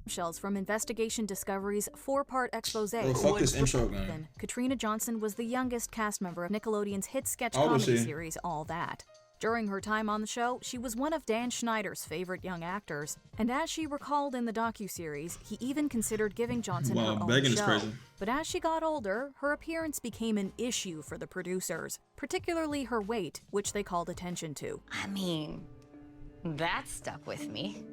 Shells from Investigation Discovery's 4-part expose. Bro, fuck this intro, man. Katrina Johnson was the youngest cast member of Nickelodeon's hit sketch How old was comedy she? series All That. During her time on the show, she was one of Dan Schneider's favorite young actors, and as she recalled in the docuseries, he even considered giving Johnson her own begging is show. crazy. But as she got older, her appearance became an issue for the producers, particularly her weight, which they called attention to. I mean, that stuck with me.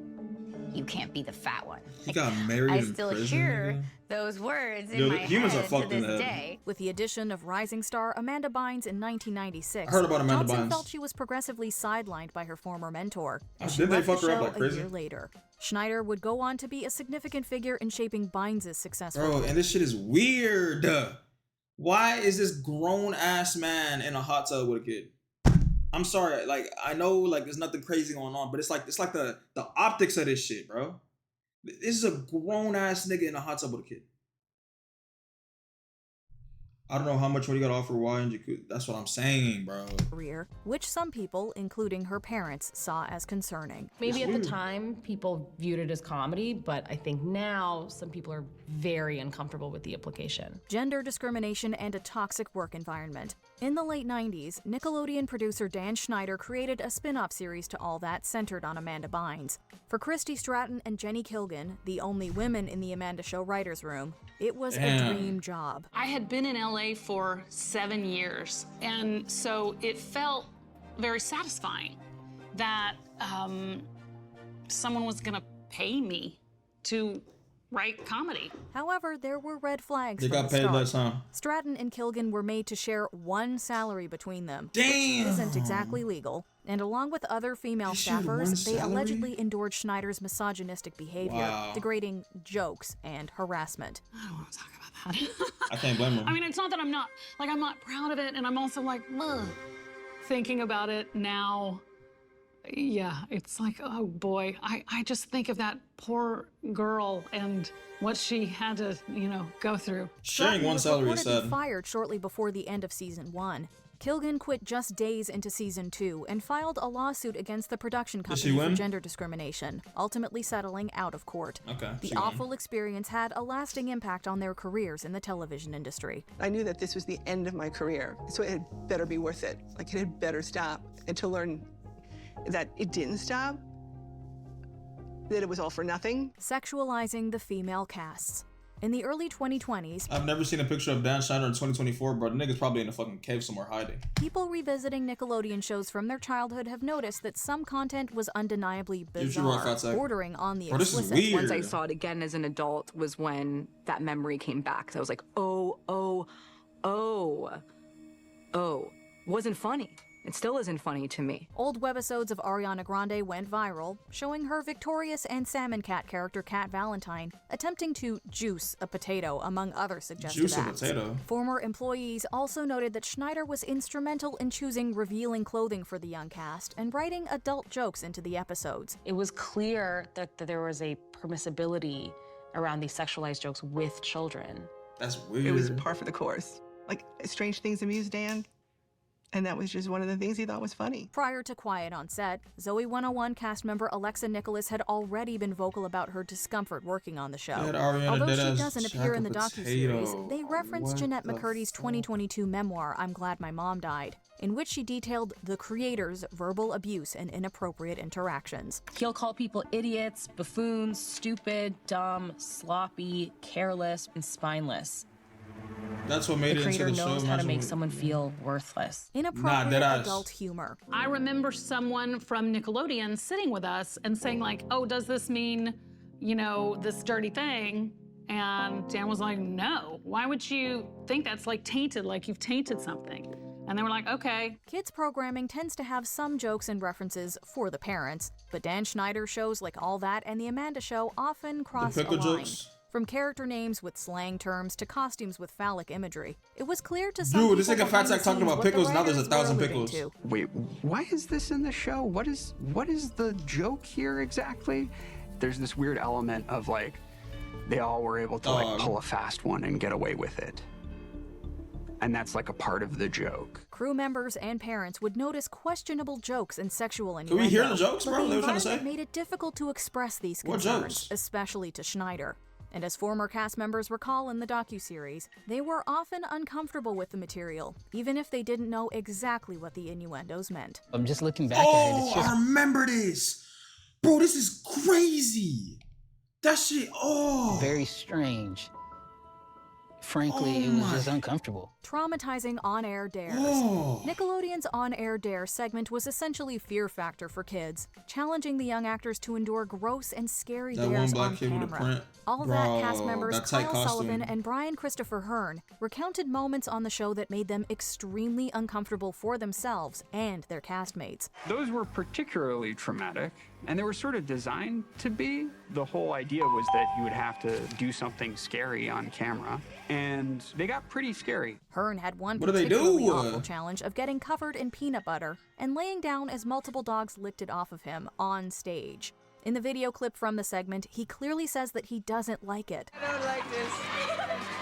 You can't be the fat one. He got married I in still prison, hear nigga. those words in Yo, my humans are head to fucked in this the head. day. With the addition of rising star Amanda Bynes in 1996, I heard about Amanda Johnson Bynes. felt she was progressively sidelined by her former mentor, and she Didn't they left the fuck her up show like a crazy? year later. Schneider would go on to be a significant figure in shaping Bynes' successful Bro, and this shit is weird. Why is this grown-ass man in a hot tub with a kid? I'm sorry, like, I know, like, there's nothing crazy going on, but it's like the optics of this shit, bro. This is a grown-ass nigga in a hot tub with a kid. I don't know how much money you gotta offer why and jacuzzi. That's what I'm saying, bro. career, which some people, including her parents, saw as concerning. Maybe at the time, people viewed it as comedy, but I think now some people are very uncomfortable with the implication. Gender discrimination and a toxic work environment. In the late 90s, Nickelodeon producer Dan Schneider created a spin-off series to All That centered on Amanda Bynes. For Christy Stratton and Jenny Kilgan, the only women in the Amanda Show writers' room, it was a dream job. I had been in LA for 7 years, and so it felt very satisfying that someone was gonna pay me to write comedy. However, there were red flags They from got the paid start. less, huh? Stratton and Kilgan were made to share one salary between them, Damn. which isn't exactly legal. And along with other female They shared one staffers, they salary? allegedly endured Schneider's misogynistic behavior, Wow. degrading jokes and harassment. I don't want to talk about that. I can't blame him. I mean, it's not that I'm not proud of it, and I'm also like, ugh. Thinking about it now, yeah, it's like, oh boy, I just think of that poor girl and what she had to, go through. Sharing Stratton one was salary is reportedly sad. fired shortly before the end of season 1. Kilgan quit just days into season 2 and filed a lawsuit against the production Did she company for win? gender discrimination, ultimately settling out of court. Okay, The she won. awful experience had a lasting impact on their careers in the television industry. I knew that this was the end of my career, so it had better be worth it. Like, it had better stop. And to learn that it didn't stop, that it was all for nothing. Sexualizing the female casts. In the early 2020s, I've never seen a picture of Dan Schneider in 2024, bro. The nigga's probably in a fucking cave somewhere hiding. people revisiting Nickelodeon shows from their childhood have noticed that some content was undeniably Did you rock bizarre, outside? bordering on the Bro, this is explicit. weird. Once I saw it again as an adult was when that memory came back. So I was like, wasn't funny. It still isn't funny to me. Old webisodes of Ariana Grande went viral, showing her Victorious and Salmon Cat character Cat Valentine attempting to juice a potato, among other suggestive Juice a acts. potato? Former employees also noted that Schneider was instrumental in choosing revealing clothing for the young cast and writing adult jokes into the episodes. It was clear that there was a permissibility around these sexualized jokes with children. That's weird. It was par for the course. Like, strange things amuse Dan, and that was just one of the things he thought was funny. Prior to Quiet on Set, Zoe 101 cast member Alexa Nicholas had already been vocal about her discomfort working on the show. That Ariana Although she deadass doesn't appear in the jack a docuseries, potato. they reference What Jeanette the McCurdy's fuck? 2022 memoir, I'm Glad My Mom Died, in which she detailed the creator's verbal abuse and inappropriate interactions. He'll call people idiots, buffoons, stupid, dumb, sloppy, careless, and spineless. That's what made The it into creator the show. knows how to Imagine make what- someone feel worthless. Inappropriate deadass. adult humor. I remember someone from Nickelodeon sitting with us and saying like, oh, does this mean, this dirty thing? And Dan was like, no. Why would you think that's like tainted, like you've tainted something? And they were like, okay. Kids programming tends to have some jokes and references for the parents, but Dan Schneider shows like All That and The Amanda Show often crossed a pickle line. jokes? From character names with slang terms to costumes with phallic imagery, it was clear to some Dude, this people nigga Fat behind Sack the talking scenes about what the pickles, now there's writers 1,000 were alluding pickles. to. Wait, why is this in the show? What is the joke here exactly? There's this weird element of like, they all were able to like pull a fast one and get away with it. and that's like a part of the joke. Crew members and parents would notice questionable jokes and sexual Can innuendo. we hear the jokes, but bro? the They were trying to environment say. made it difficult to express these What concerns, jokes? especially to Schneider. And as former cast members recall in the docuseries, they were often uncomfortable with the material, even if they didn't know exactly what the innuendos meant. I'm just looking back at it. It's just I remember this. Bro, this is crazy. That shit, very strange. Frankly, it was just uncomfortable. Traumatizing on-air dares. Nickelodeon's On-Air Dare segment was essentially Fear Factor for kids, challenging the young actors to endure gross and scary That one dares black on kid with the camera. print. All Bro, That cast members that tight Kyle Sullivan costume. and Brian Christopher Hearn recounted moments on the show that made them extremely uncomfortable for themselves and their castmates. Those were particularly traumatic, and they were sort of designed to be. The whole idea was that you would have to do something scary on camera, and they got pretty scary. Hearn had one What do they particularly do? awful challenge of getting covered in peanut butter and laying down as multiple dogs licked it off of him on stage. In the video clip from the segment, he clearly says that he doesn't like it. I don't like this.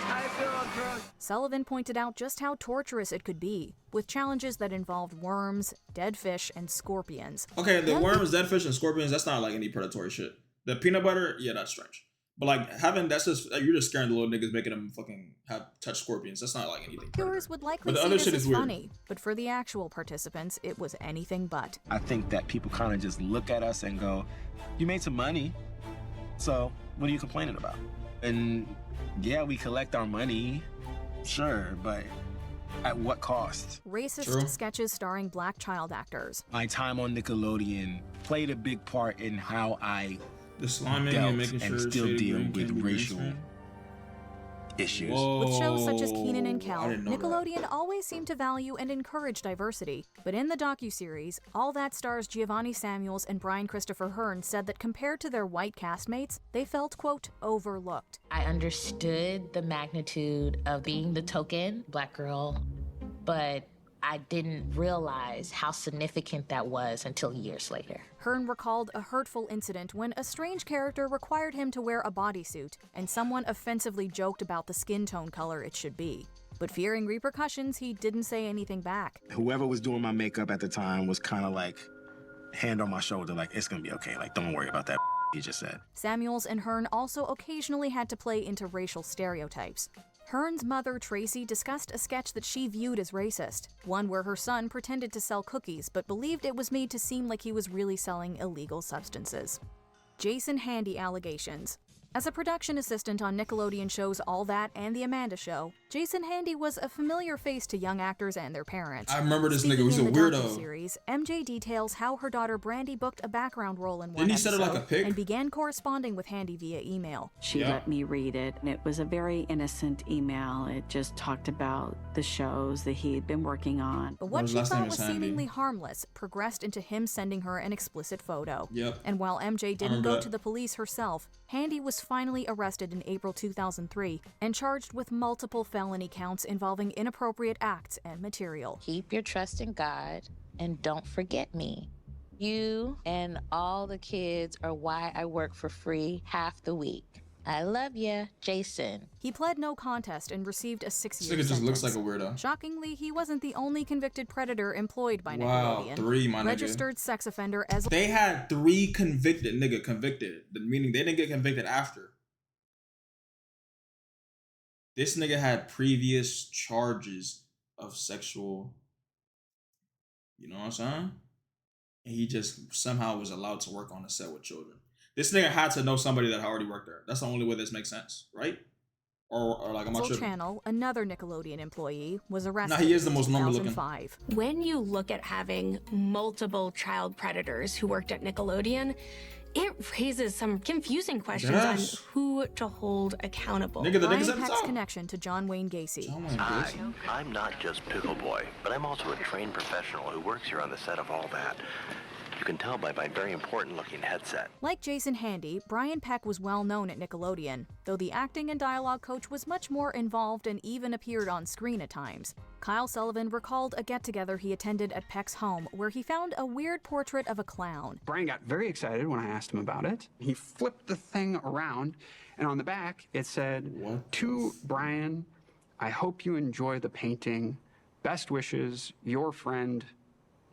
I feel gross. Sullivan pointed out just how torturous it could be, with challenges that involved worms, dead fish, and scorpions. Okay, the Young worms, dead fish, and scorpions, that's not like any predatory shit. The peanut butter, yeah, that's strange. But like having, that's just, you're just scaring the little niggas, making them fucking touch scorpions. That's not like anything. Viewers would likely But the see other this shit as is weird. funny, but for the actual participants, it was anything but. I think that people kind of just look at us and go, you made some money, so what are you complaining about? And yeah, we collect our money, sure, but at what cost? Racist True. sketches starring black child actors. My time on Nickelodeon played a big part in how I The sliming dealt and making and sure still Shady deal Green with can't be racial green issues. screen. With shows such as Keenan and Whoa, Kel, I didn't know that. Nickelodeon always seemed to value and encourage diversity. But in the docuseries, All That stars Giovanni Samuels and Brian Christopher Hearn said that compared to their white castmates, they felt, quote, overlooked. I understood the magnitude of being the token black girl, but I didn't realize how significant that was until years later. Hearn recalled a hurtful incident when a strange character required him to wear a bodysuit, and someone offensively joked about the skin tone color it should be. But fearing repercussions, he didn't say anything back. Whoever was doing my makeup at the time was kind of like, hand on my shoulder, like, it's gonna be okay, like, don't worry about that he just said. Samuels and Hearn also occasionally had to play into racial stereotypes. Hearn's mother, Tracy, discussed a sketch that she viewed as racist, one where her son pretended to sell cookies but believed it was made to seem like he was really selling illegal substances. Jason Handy allegations. As a production assistant on Nickelodeon shows All That and The Amanda Show, Jason Handy was a familiar face to young actors and their parents. I remember this nigga Speaking was a in the weirdo. docuseries, MJ details how her daughter Brandy booked a background role in one Didn't he set her episode like a pig? and began corresponding with Handy via email. She Yeah. let me read it, and it was a very innocent email. It just talked about the shows that he'd been working on. But what His she last name thought is was Handy. seemingly harmless progressed into him sending her an explicit photo. Yep. And while MJ didn't remember go that. to the police herself, Handy was finally arrested in April 2003 and charged with multiple felony counts involving inappropriate acts and material. Keep your trust in God and don't forget me. You and all the kids are why I work for free half the week. I love ya, Jason. He pled no contest and received a 6-year This nigga sentence. just looks like a weirdo. Shockingly, he wasn't the only convicted predator employed by Wow, Nickelodeon. 3, my nigga. Registered sex offender as They had 3 convicted, meaning they didn't get convicted after. This nigga had previous charges of sexual, you know what I'm saying? And he just somehow was allowed to work on a set with children. This nigga had to know somebody that had already worked there. That's the only way this makes sense, right? Or like, I'm not Zell sure. Channel, another Nickelodeon employee, was arrested Nah, he is the in most normal looking. 2005. When you look at having multiple child predators who worked at Nickelodeon, it raises some confusing questions Yes. on who to hold accountable. Nigga, the Brian niggas at the Peck's top. connection to John Wayne Gacy. Hi, I'm not just Pickle Boy, but I'm also a trained professional who works here on the set of All That. You can tell by my very important-looking headset. Like Jason Handy, Brian Peck was well known at Nickelodeon, though the acting and dialogue coach was much more involved and even appeared on screen at times. Kyle Sullivan recalled a get-together he attended at Peck's home where he found a weird portrait of a clown. Brian got very excited when I asked him about it. He flipped the thing around, and on the back it said, "To Brian, I hope you enjoy the painting. Best wishes, your friend,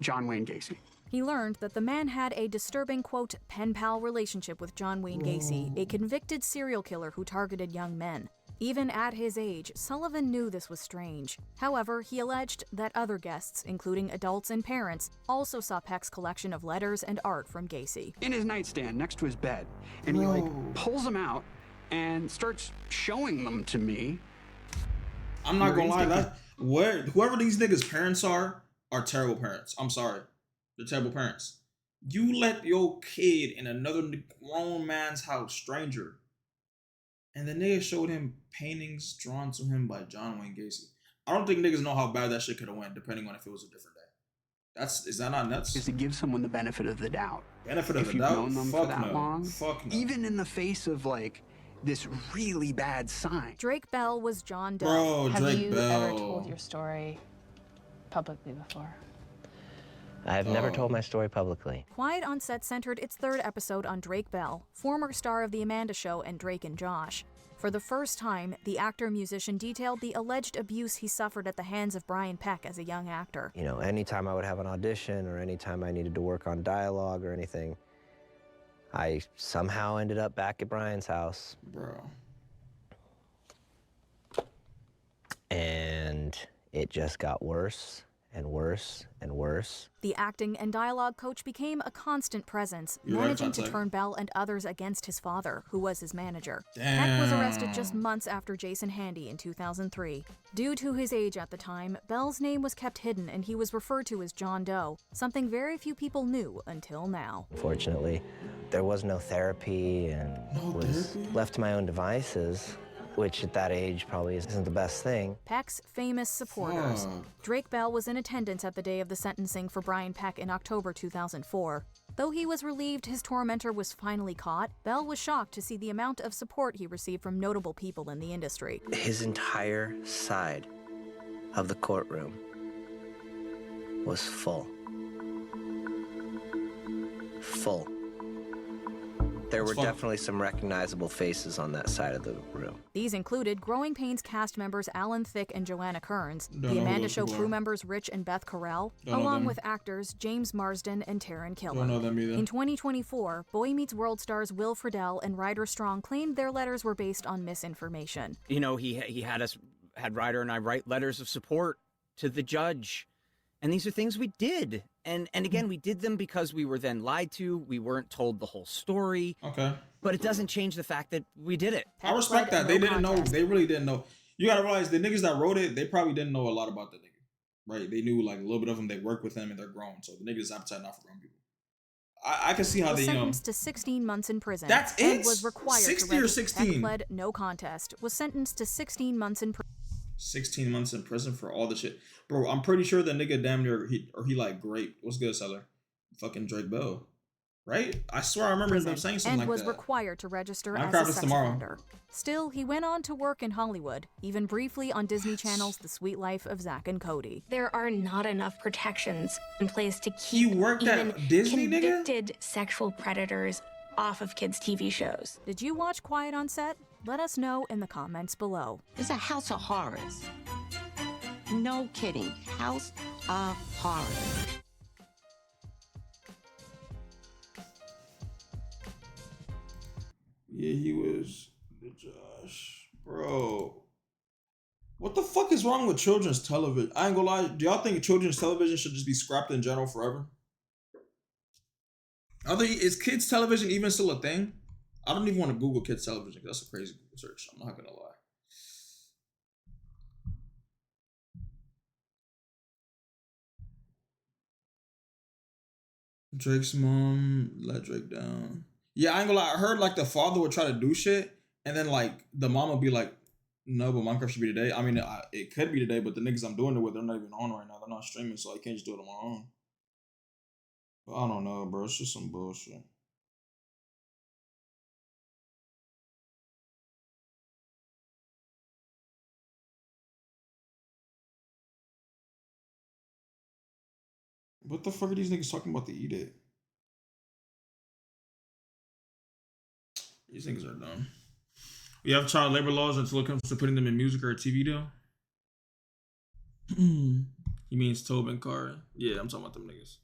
John Wayne Gacy. He learned that the man had a disturbing, quote, pen pal relationship with John Wayne Gacy, a convicted serial killer who targeted young men. Even at his age, Sullivan knew this was strange. However, he alleged that other guests, including adults and parents, also saw Peck's collection of letters and art from Gacy. In his nightstand next to his bed, and he pulls them out and starts showing them to me. I'm not gonna lie, whoever these niggas' parents are terrible parents. I'm sorry. They're terrible parents. You let your kid in another grown man's house, stranger, and the nigga showed him paintings drawn to him by John Wayne Gacy. I don't think niggas know how bad that shit could have went, depending on if it was a different day. Is that not nuts? Is to give someone the benefit of the doubt. Benefit of if the you've doubt? known them Fuck for that no. long, Fuck no. even in the face of like this really bad sign. Drake Bell was John Doe. Bro, Have Drake you Bell. ever told your story publicly before? I've never told my story publicly. Quiet on Set centered its third episode on Drake Bell, former star of The Amanda Show and Drake and Josh. For the first time, the actor-musician detailed the alleged abuse he suffered at the hands of Brian Peck as a young actor. You know, anytime I would have an audition or anytime I needed to work on dialogue or anything, I somehow ended up back at Brian's house. Bro. And it just got worse and worse and worse. The acting and dialogue coach became a constant presence, managing to turn Bell and others against his father, who was his manager. Peck was arrested just months after Jason Handy in 2003. Due to his age at the time, Bell's name was kept hidden and he was referred to as John Doe, something very few people knew until now. Unfortunately, there was no therapy and was left to my own devices, which at that age probably isn't the best thing. Peck's famous supporters. Drake Bell was in attendance at the day of the sentencing for Brian Peck in October 2004. Though he was relieved his tormentor was finally caught, Bell was shocked to see the amount of support he received from notable people in the industry. His entire side of the courtroom was full. Full. There were definitely some recognizable faces on that side of the room. These included Growing Pains cast members Alan Thicke and Joanna Kearns, The Amanda Show crew members Rich and Beth Carell, along with actors James Marsden and Taryn Killam. Don't know them either. In 2024, Boy Meets World stars Will Friedle and Ryder Strong claimed their letters were based on misinformation. You know, he had Ryder and I write letters of support to the judge. And these are things we did. And again, we did them because we were then lied to. We weren't told the whole story. Okay. But it doesn't change the fact that we did it. I respect that. They didn't know. They really didn't know. You gotta realize the niggas that wrote it, they probably didn't know a lot about the nigga. Right? They knew like a little bit of them. They work with him and they're grown. So the niggas appetite not for grown people. I can see how they, sentenced to 16 months in prison. That's it? And was required 60 to or register. 16? Peck pled no contest. Was sentenced to 16 months in prison. 16 months in prison for all the shit. Bro, I'm pretty sure the nigga damn near, he like raped. What's good, Seller? Fucking Drake Bell. Right? I swear I remember them saying something like that. And was required to register Minecraft as a is sex tomorrow. offender. Still, he went on to work in Hollywood, even briefly on Disney Channel's The Sweet Life of Zack and Cody. There are not enough protections in place to keep worked even at Disney, nigga? convicted sexual predators off of kids' TV shows. Did you watch Quiet on Set? Let us know in the comments below. It's a house of horrors. No kidding. House of horrors. Yeah, he was the Josh. Bro. What the fuck is wrong with children's television? I ain't gonna lie. Do y'all think children's television should just be scrapped in general forever? Is kids television even still a thing? I don't even want to Google kids television because that's a crazy Google search. I'm not gonna lie. Drake's mom let Drake down. Yeah, I ain't gonna lie. I heard like the father would try to do shit, and then like the mom would be like, "No, but Minecraft should be today." I mean, it could be today, but the niggas I'm doing it with, they're not even on right now. They're not streaming, so I can't just do it on my own. But I don't know, bro. It's just some bullshit. What the fuck are these niggas talking about to eat it? These niggas are dumb. We have child labor laws until it comes to putting them in music or a TV deal. He means Tobin Car. Yeah, I'm talking about them niggas.